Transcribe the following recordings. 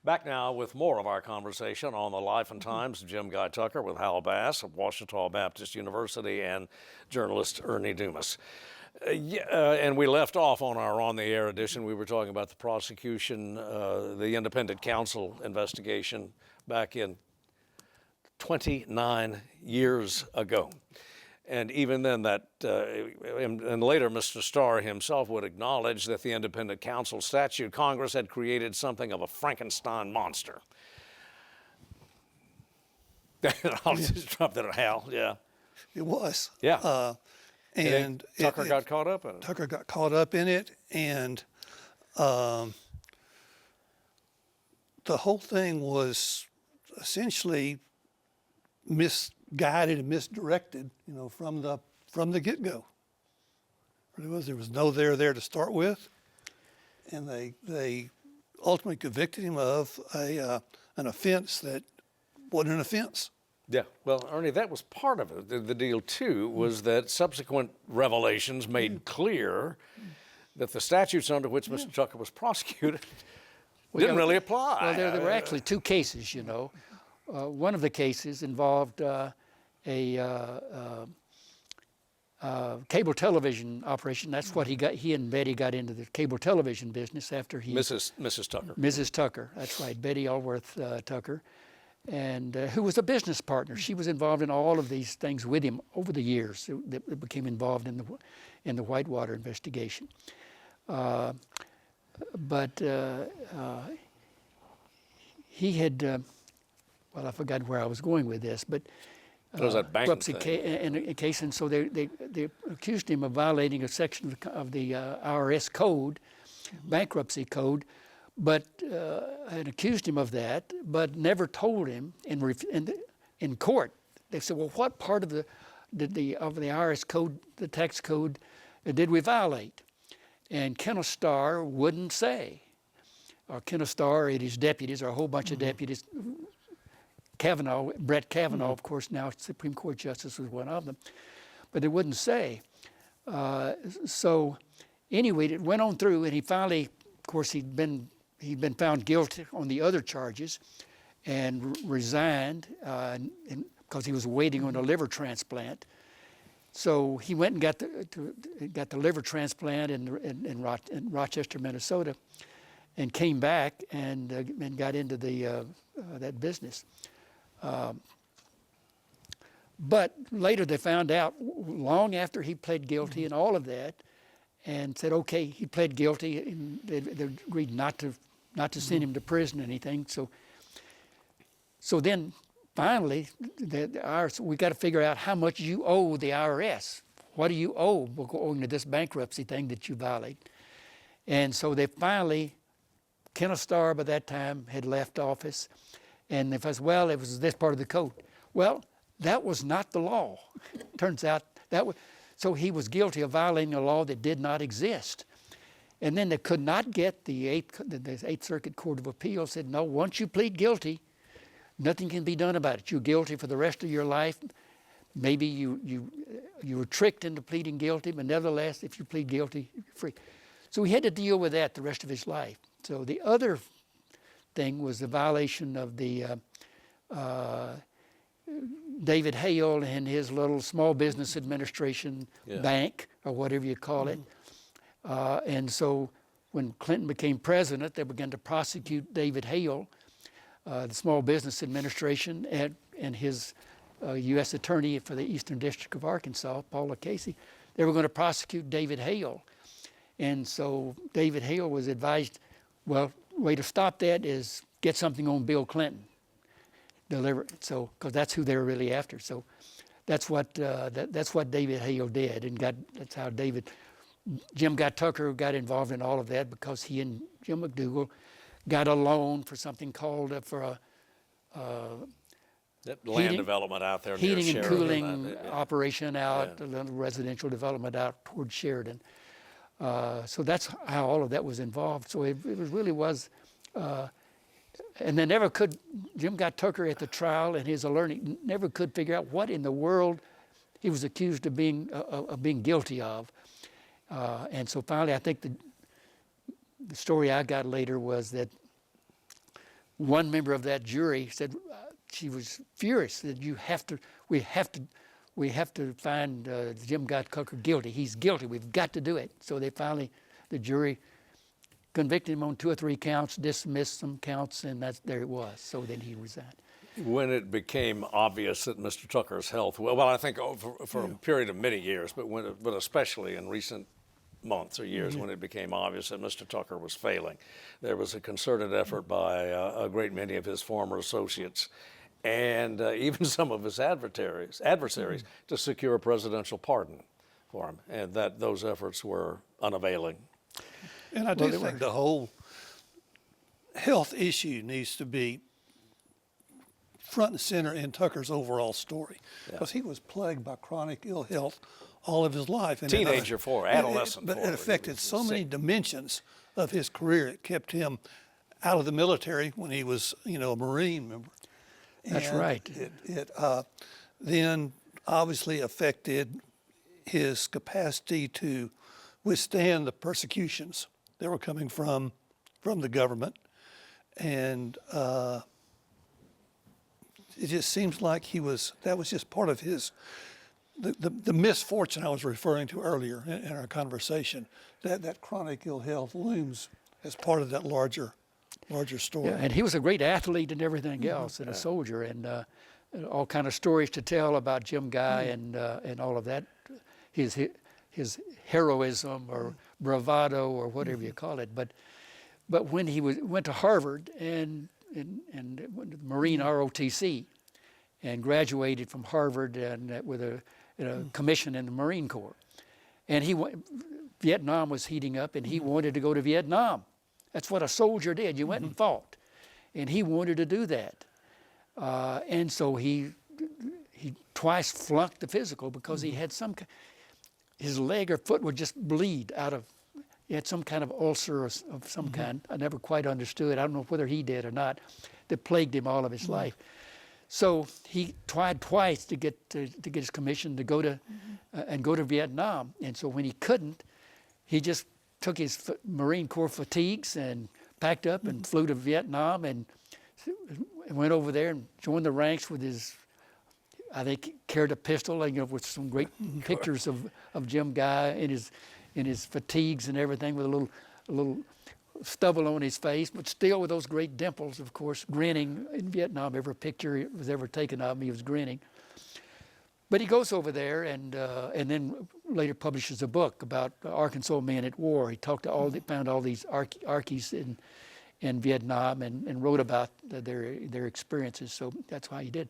Back now with more of our conversation on the life and times of Jim Guy Tucker with Hal Bass of Ouachita Baptist University and journalist Ernie Dumas. And we left off on our on-the-air edition. We were talking about the prosecution, the independent counsel investigation back in 29 years ago. And even then, and later Mr. Starr himself would acknowledge that the independent counsel statute, Congress had created something of a Frankenstein monster. I'll just drop that at Hal, yeah. It was. Yeah. And Tucker got caught up in it. Tucker got caught up in it, and the whole thing was essentially misguided and misdirected, from the get-go. There was no there to start with, and they ultimately convicted him of an offense that wasn't an offense. Yeah, well, Ernie, that was part of it. The deal, too, was that subsequent revelations made clear that the statutes under which Mr. Tucker was prosecuted didn't really apply. Well, there were actually two cases, one of the cases involved a cable television operation. That's what he and Betty got into the cable television business after he... Mrs. Tucker. Mrs. Tucker, that's right, Betty Allworth Tucker, and who was a business partner. She was involved in all of these things with him over the years that became involved in the Whitewater investigation. But he had, well, I forgot where I was going with this, but it was that bankruptcy case, and so they accused him of violating a section of the IRS code, bankruptcy code, but had accused him of that, but never told him in court. They said, well, what part of the IRS code, the tax code, did we violate? And Kenneth Starr wouldn't say. Or Kenneth Starr and his deputies, or a whole bunch of deputies, Brett Kavanaugh, of course, now Supreme Court Justice, was one of them, but they wouldn't say. So anyway, it went on through, and he finally, of course, he'd been found guilty on the other charges, and resigned because he was waiting on a liver transplant. So he went and got the liver transplant in Rochester, Minnesota, and came back and got into that business. But later they found out, long after he pled guilty and all of that, and said, okay, he pled guilty, and they agreed not to send him to prison or anything. So then finally, the IRS, we got to figure out how much you owe the IRS. What do you owe owing to this bankruptcy thing that you violated? And so they finally, Kenneth Starr by that time had left office, and if I said, well, it was this part of the code. Well, that was not the law. Turns out so he was guilty of violating a law that did not exist. And then they could not get the Eighth Circuit Court of Appeals said, no, once you plead guilty, nothing can be done about it. You're guilty for the rest of your life. Maybe you were tricked into pleading guilty, but nevertheless, if you plead guilty, you're free. So he had to deal with that the rest of his life. So the other thing was the violation of the David Hale and his little small business administration bank, or whatever you call it. And so when Clinton became president, they began to prosecute David Hale, the Small Business Administration, and his U.S. Attorney for the Eastern District of Arkansas, Paula Casey. They were going to prosecute David Hale. And so David Hale was advised, well, way to stop that is get something on Bill Clinton, deliver it. So, because that's who they were really after. So that's what David Hale did, and that's how Jim Tucker got involved in all of that, because he and Jim McDougal got a loan for something called that land development out there, heating near and Sheridan, cooling operation out, a little residential development out toward Sheridan. So that's how all of that was involved. So it really was, and they never could. Jim Tucker at the trial and his attorney never could figure out what in the world he was accused of being guilty of. And so finally, I think the story I got later was that one member of that jury said she was furious that we have to find Jim Guy Tucker guilty. He's guilty. We've got to do it. So the jury convicted him on 2 or 3 counts, dismissed some counts, and there it was. So then he resigned. When it became obvious that Mr. Tucker's health, well, I think for a period of many years, but especially in recent months or years when it became obvious that Mr. Tucker was failing, there was a concerted effort by a great many of his former associates and even some of his adversaries to secure a presidential pardon for him, and that those efforts were unavailing. And I do think the whole health issue needs to be front and center in Tucker's overall story, because he was plagued by chronic ill health all of his life. And Teenager forward, adolescent but forward. it affected so many dimensions of his career. It kept him out of the military when he was, a Marine member. That's right. It then obviously affected his capacity to withstand the persecutions that were coming from the government. And it just seems like that was just part of the misfortune I was referring to earlier in our conversation, that chronic ill health looms as part of that larger story. Yeah, and he was a great athlete and everything else, and a soldier, and all kind of stories to tell about Jim Guy and all of that, his heroism or bravado or whatever you call it. But when he went to Harvard and went to Marine ROTC and graduated from Harvard and with a commission in the Marine Corps, and Vietnam was heating up, and he wanted to go to Vietnam. That's what a soldier did. You went and fought, and he wanted to do that, and so he twice flunked the physical because he had his leg or foot would just bleed out of. He had some kind of ulcer of some kind. I never quite understood. I don't know whether he did or not. That plagued him all of his life. So he tried twice to get his commission to go to Vietnam. And so when he couldn't, he just took his Marine Corps fatigues and packed up and flew to Vietnam and went over there and joined the ranks with his. I think he carried a pistol, with some great pictures of Jim Guy in his fatigues and everything, with a little stubble on his face, but still with those great dimples, of course, grinning in Vietnam. Every picture was ever taken of him, he was grinning. But he goes over there and then later publishes a book about Arkansas men at war. He found all these Arkies in Vietnam and wrote about their experiences. So that's why he did.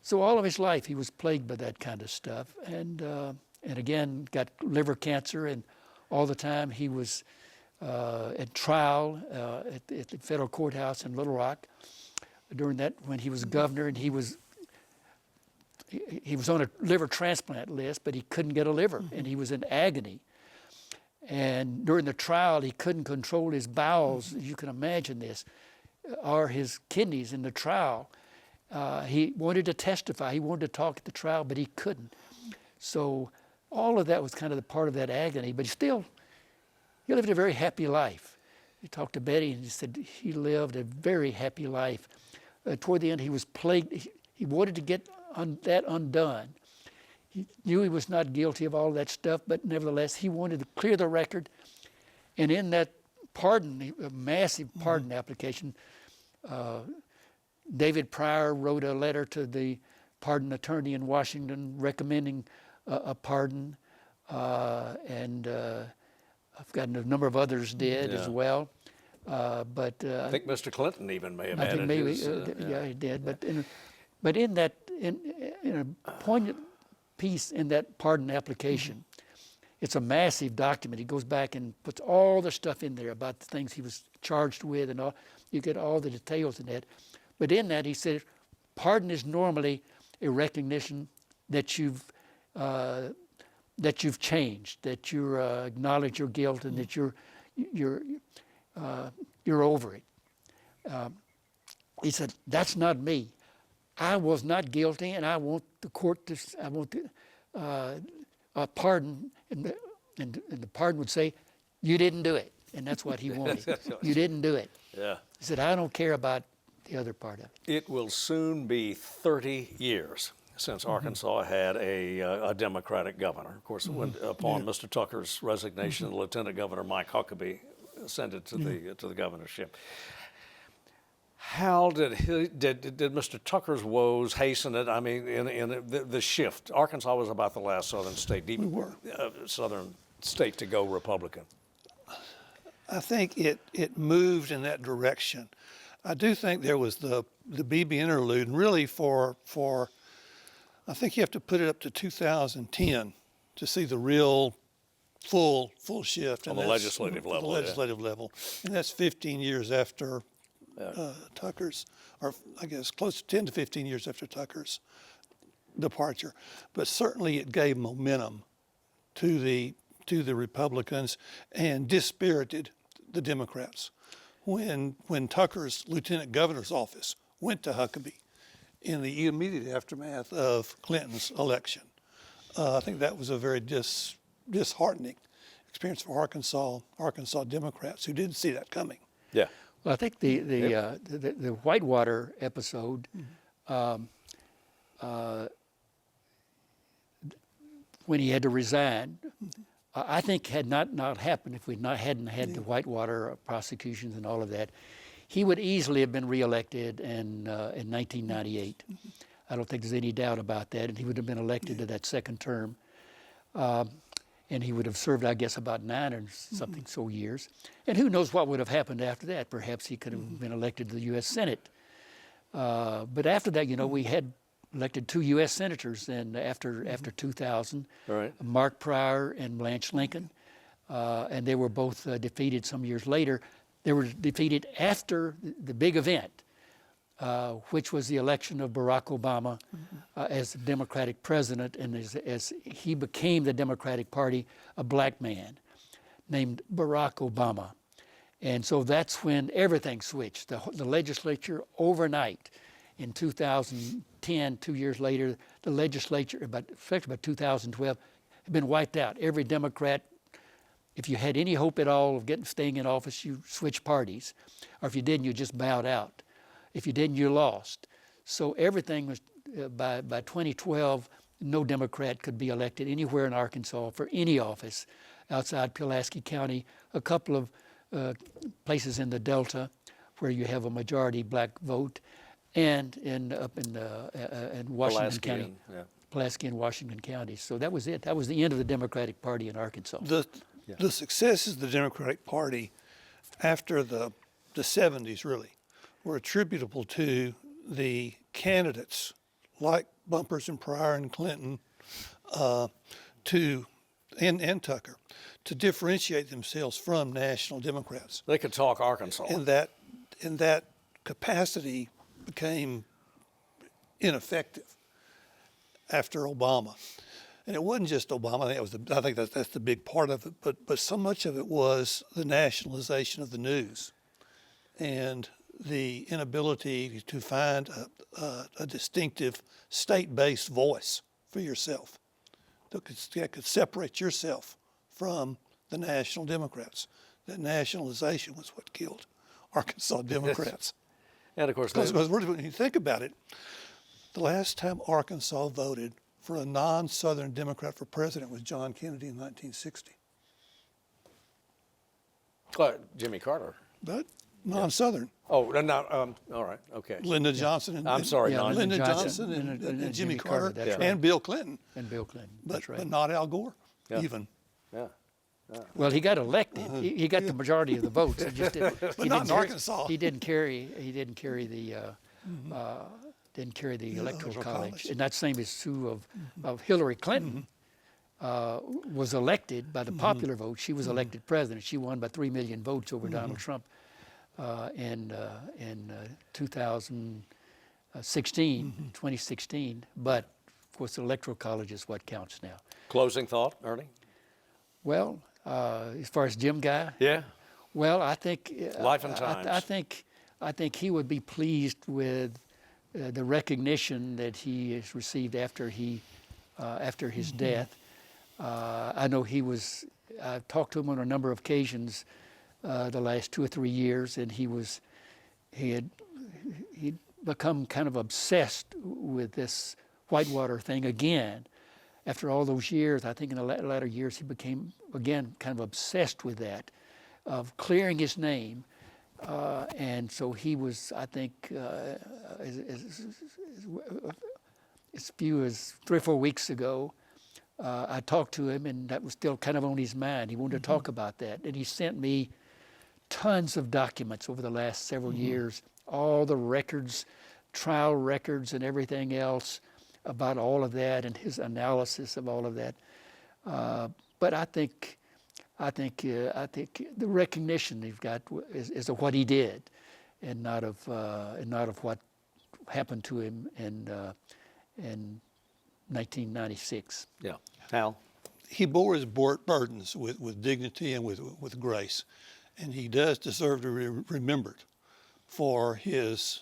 So all of his life he was plagued by that kind of stuff, and again got liver cancer, and all the time he was at trial at the federal courthouse in Little Rock during that, when he was governor, and he was on a liver transplant list, but he couldn't get a liver, and he was in agony. And during the trial, he couldn't control his bowels. You can imagine this, or his kidneys in the trial. He wanted to testify. He wanted to talk at the trial, but he couldn't. So all of that was kind of the part of that agony. But he lived a very happy life. He talked to Betty, and he said he lived a very happy life. Toward the end, he was plagued. He wanted to get that undone. He knew he was not guilty of all that stuff, but nevertheless, he wanted to clear the record. And in that pardon, a massive pardon application, David Pryor wrote a letter to the pardon attorney in Washington recommending a pardon, and I've got a number of others did as well. But I think Mr. Clinton even may have I added think maybe, his, he did. But in a poignant piece in that pardon application, it's a massive document. He goes back and puts all the stuff in there about the things he was charged with, and all. You get all the details in that. But in that, he said, pardon is normally a recognition that you've changed, that you acknowledge your guilt, and that you're over it. He said, that's not me. I was not guilty, and I want the court to. I want a pardon, and the pardon would say, you didn't do it, and that's what he wanted. You didn't do it. Yeah. He said, I don't care about the other part of it. It will soon be 30 years since Arkansas had a Democratic governor. Of course, upon Mr. Tucker's resignation, Lieutenant Governor Mike Huckabee ascended to the governorship. How did Mr. Tucker's woes hasten it? I mean, in the shift, Arkansas was about the last southern state, southern state to go Republican. I think it moved in that direction. I do think there was the BB interlude, and really for I think you have to put it up to 2010 to see the real full shift On the legislative level. The legislative level, and that's 15 years after Tucker's, or I guess close to 10 to 15 years after Tucker's departure. But certainly it gave momentum to the Republicans and dispirited the Democrats. When Tucker's lieutenant governor's office went to Huckabee in the immediate aftermath of Clinton's election, I think that was a very disheartening experience for Arkansas Democrats who didn't see that coming. Yeah. Well, I think the Whitewater episode, when he had to resign, I think had not happened if we hadn't had the Whitewater prosecutions and all of that, he would easily have been reelected in 1998. I don't think there's any doubt about that, and he would have been elected to that second term. And he would have served, I guess, about 9 or something so years. And who knows what would have happened after that. Perhaps he could have been elected to the U.S. Senate. But after that, we had elected 2 U.S. senators after 2000, Right. Mark Pryor and Blanche Lincoln. And they were both defeated some years later. They were defeated after the big event, which was the election of Barack Obama as the Democratic president, and as he became the Democratic Party, a black man named Barack Obama. And so that's when everything switched. The legislature overnight in 2010, 2 years later, the legislature, especially about 2012, had been wiped out. Every Democrat, if you had any hope at all of staying in office, you switched parties. Or if you didn't, you just bowed out. If you didn't, you lost. So everything was, by 2012, no Democrat could be elected anywhere in Arkansas for any office outside Pulaski County, a couple of places in the Delta where you have a majority black vote, and up in Washington County. Pulaski and Washington counties. So that was it. That was the end of the Democratic Party in Arkansas. The successes of the Democratic Party after the 70s really were attributable to the candidates like Bumpers and Pryor and Clinton and Tucker to differentiate themselves from national Democrats. They could talk Arkansas. And that capacity became ineffective after Obama. And it wasn't just Obama. I think that's the big part of it. But so much of it was the nationalization of the news, and the inability to find a distinctive state-based voice for yourself that could separate yourself from the national Democrats. That nationalization was what killed Arkansas Democrats. And of course, Because when you think about it, the last time Arkansas voted for a non-Southern Democrat for president was John Kennedy in 1960. Jimmy Carter. But non-Southern. Oh, no, all right, okay. Lyndon Johnson and I'm sorry, Yeah, Lyndon Lyndon Johnson and Jimmy Carter, that's right. and Bill Clinton. And Bill Clinton, But, that's right. but not Al Gore, Yeah. even. Yeah. Well, he got elected. He got the majority of the votes. He just didn't, But not in Arkansas. He didn't carry the electoral college. And that same is true of Hillary Clinton. Was elected by the popular vote. She was elected president. She won by 3 million votes over Donald Trump in 2016. But of course, the electoral college is what counts now. Closing thought, Ernie? Well, as far as Jim Guy, Yeah. well, I think Life and Times. I think he would be pleased with the recognition that he has received after his death. I know I've talked to him on a number of occasions the last 2 or 3 years, and he he'd become kind of obsessed with this Whitewater thing again. After all those years, I think in the latter years, he became, again, kind of obsessed with that, of clearing his name. And so he was, I think, as few as 3 or 4 weeks ago, I talked to him, and that was still kind of on his mind. He wanted to talk about that. And he sent me tons of documents over the last several years, all the records, trial records and everything else about all of that, and his analysis of all of that. But I think the recognition they've got is of what he did, and not of what happened to him in 1996. Yeah. Hal? He bore his burdens with dignity and with grace, and he does deserve to be remembered for his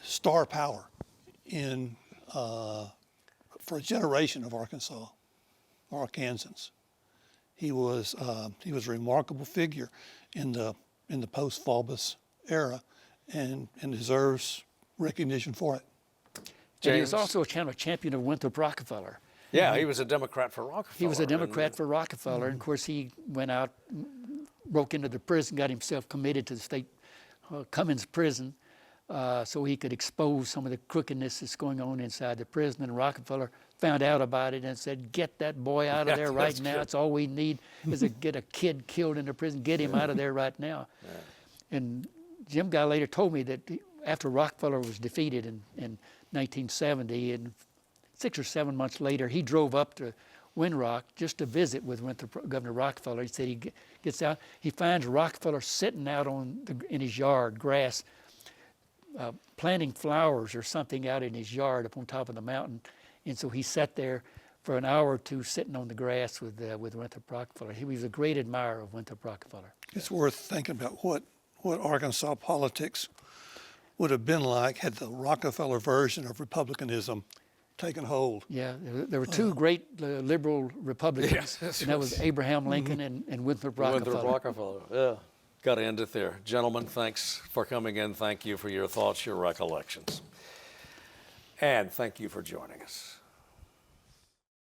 star power for a generation of Arkansans. He was a remarkable figure in the post-Hal Bass era, and deserves recognition for it. And he was also a kind of champion of Winthrop Rockefeller. Yeah, he was a Democrat for Rockefeller. He was a Democrat for Rockefeller, and of course he went out, broke into the prison, got himself committed to the state Cummins prison, so he could expose some of the crookedness that's going on inside the prison. And Rockefeller found out about it and said, "Get that boy out of there right now. It's all we need is to get a kid killed in the prison. Get him out of there right now." Yeah. And Jim Guy later told me that after Rockefeller was defeated in 1970, and 6 or 7 months later, he drove up to Windrock just to visit with Governor Rockefeller. He said he gets out, he finds Rockefeller sitting out in his yard, grass, planting flowers or something out in his yard up on top of the mountain. And so he sat there for an hour or two sitting on the grass with Winthrop Rockefeller. He was a great admirer of Winthrop Rockefeller. It's worth thinking about what Arkansas politics would have been like had the Rockefeller version of republicanism taken hold. Yeah, there were two great liberal Republicans, and that was Abraham Lincoln and Winthrop Rockefeller. Winthrop Rockefeller, yeah. Got to end it there. Gentlemen, thanks for coming in. Thank you for your thoughts, your recollections. And thank you for joining us.